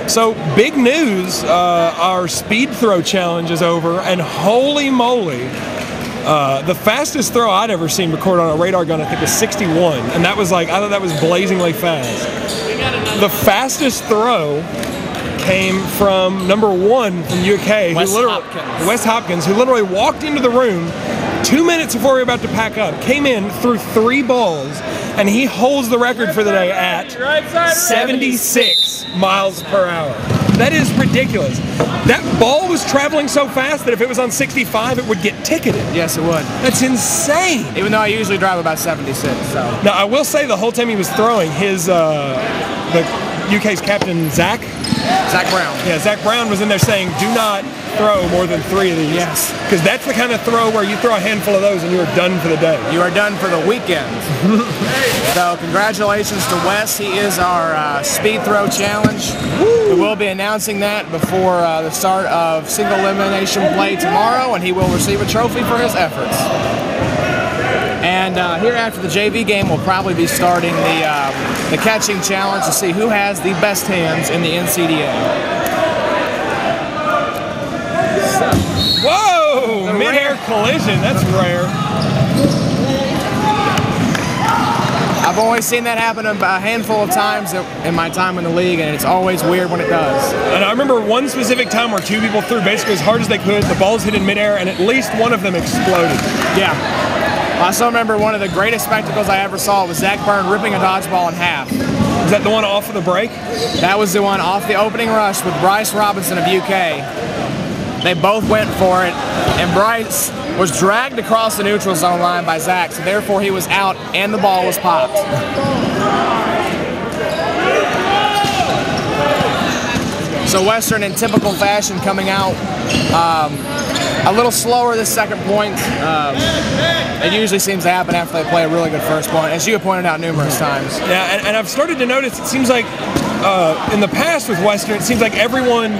So big news, our speed throw challenge is over, and holy moly, the fastest throw I'd ever seen recorded on a radar gun, I think, was 61, and that was like, I thought that was blazingly fast. The fastest throw came from number 1 from UK, Wes Hopkins, who literally walked into the room 2 minutes before we were about to pack up, came in, threw 3 balls, and he holds the record for the day at 76 miles per hour. That is ridiculous. That ball was traveling so fast that if it was on 65, it would get ticketed. Yes, it would. That's insane. Even though I usually drive about 76, so. Now, I will say the whole time he was throwing, his, the UK's captain, Zach Brown. Yeah, Zach Brown was in there saying, do not throw more than 3 of these. Yes. Because that's the kind of throw where you throw a handful of those and you are done for the day. You are done for the weekend. So congratulations to Wes. He is our speed throw challenge. Woo. We will be announcing that before the start of single elimination play tomorrow, and he will receive a trophy for his efforts. And here after the JV game, we'll probably be starting the catching challenge to see who has the best hands in the NCDA. Whoa! Mid-air collision, that's rare. I've only seen that happen a handful of times in my time in the league, and it's always weird when it does. And I remember one specific time where 2 people threw basically as hard as they could, the balls hit in midair, and at least one of them exploded. Yeah. I also remember one of the greatest spectacles I ever saw was Zach Byrne ripping a dodgeball in half. Is that the one off of the break? That was the one off the opening rush with Bryce Robinson of UK. They both went for it, and Bryce was dragged across the neutral zone line by Zach, so therefore he was out and the ball was popped. So Western, in typical fashion, coming out a little slower this second point. It usually seems to happen after they play a really good first point, as you have pointed out numerous times. Yeah, and I've started to notice, it seems like in the past with Western, it seems like everyone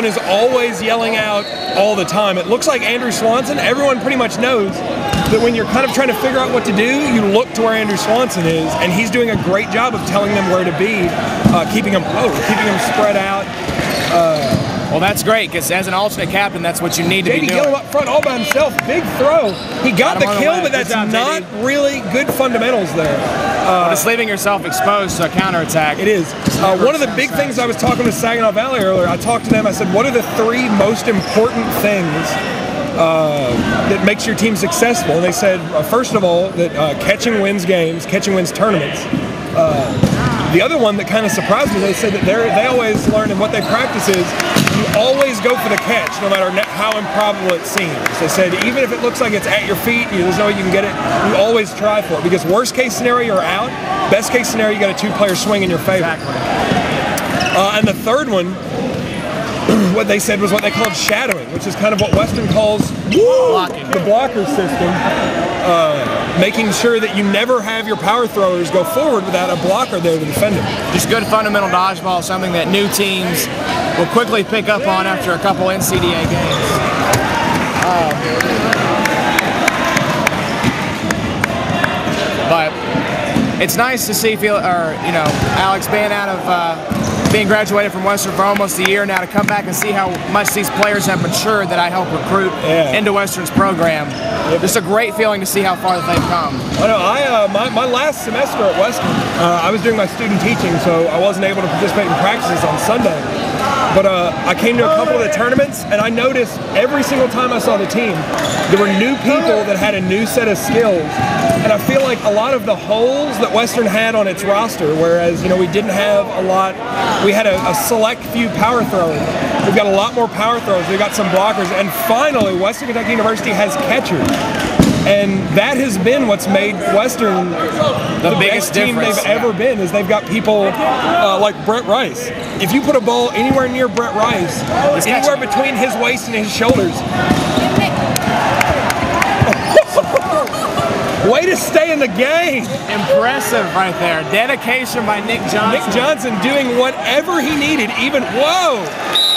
is always yelling out all the time. It looks like Andrew Swanson, everyone pretty much knows that when you're kind of trying to figure out what to do, you look to where Andrew Swanson is, and he's doing a great job of telling them where to be, keeping them spread out. Well, that's great, because as an alternate captain, that's what you need to be doing. Gill up front all by himself, big throw. He got the kill, but that's not really good fundamentals there. But it's leaving yourself exposed to a counterattack. It is. One of the big things, I was talking to Saginaw Valley earlier, I talked to them, I said, what are the 3 most important things that makes your team successful? And they said, first of all, that catching wins games, catching wins tournaments. The other one that kind of surprised me, they said that they always learn, and what they practice is you always go for the catch, no matter how improbable it seems. They said even if it looks like it's at your feet, there's no way you can get it, you always try for it, because worst case scenario, you're out. Best case scenario, you got a 2-player swing in your favor. Exactly. And the third one, what they said was what they called shadowing, which is kind of what Western calls the blocker system. Making sure that you never have your power throwers go forward without a blocker there to defend them. Just good fundamental dodgeball, something that new teams will quickly pick up on after a couple NCDA games. But it's nice to see, Alex being out of being graduated from Western for almost a year now, to come back and see how much these players have matured that I helped recruit into Western's program. Just a great feeling to see how far that they've come. My last semester at Western, I was doing my student teaching, so I wasn't able to participate in practices on Sunday. But I came to a couple of the tournaments, and I noticed every single time I saw the team, there were new people that had a new set of skills. And I feel like a lot of the holes that Western had on its roster, whereas we didn't have a lot, we had a select few power throwers. We've got a lot more power throwers. We've got some blockers, and finally, Western Kentucky University has catchers. And that has been what's made Western the biggest team they've ever been, is they've got people like Brett Rice. If you put a ball anywhere near Brett Rice, anywhere between his waist and his shoulders, way to stay in the game. Impressive right there. Dedication by Nick Johnson. Nick Johnson doing whatever he needed. Even, whoa!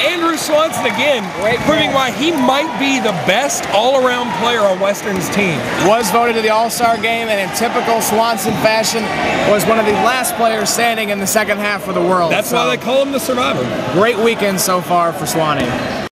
Andrew Drew Swanson again, Great proving ball. why he might be the best all-around player on Western's team. Was voted to the All-Star game, and in typical Swanson fashion, was one of the last players standing in the second half for the World. That's why they call him the Survivor. Great weekend so far for Swanee.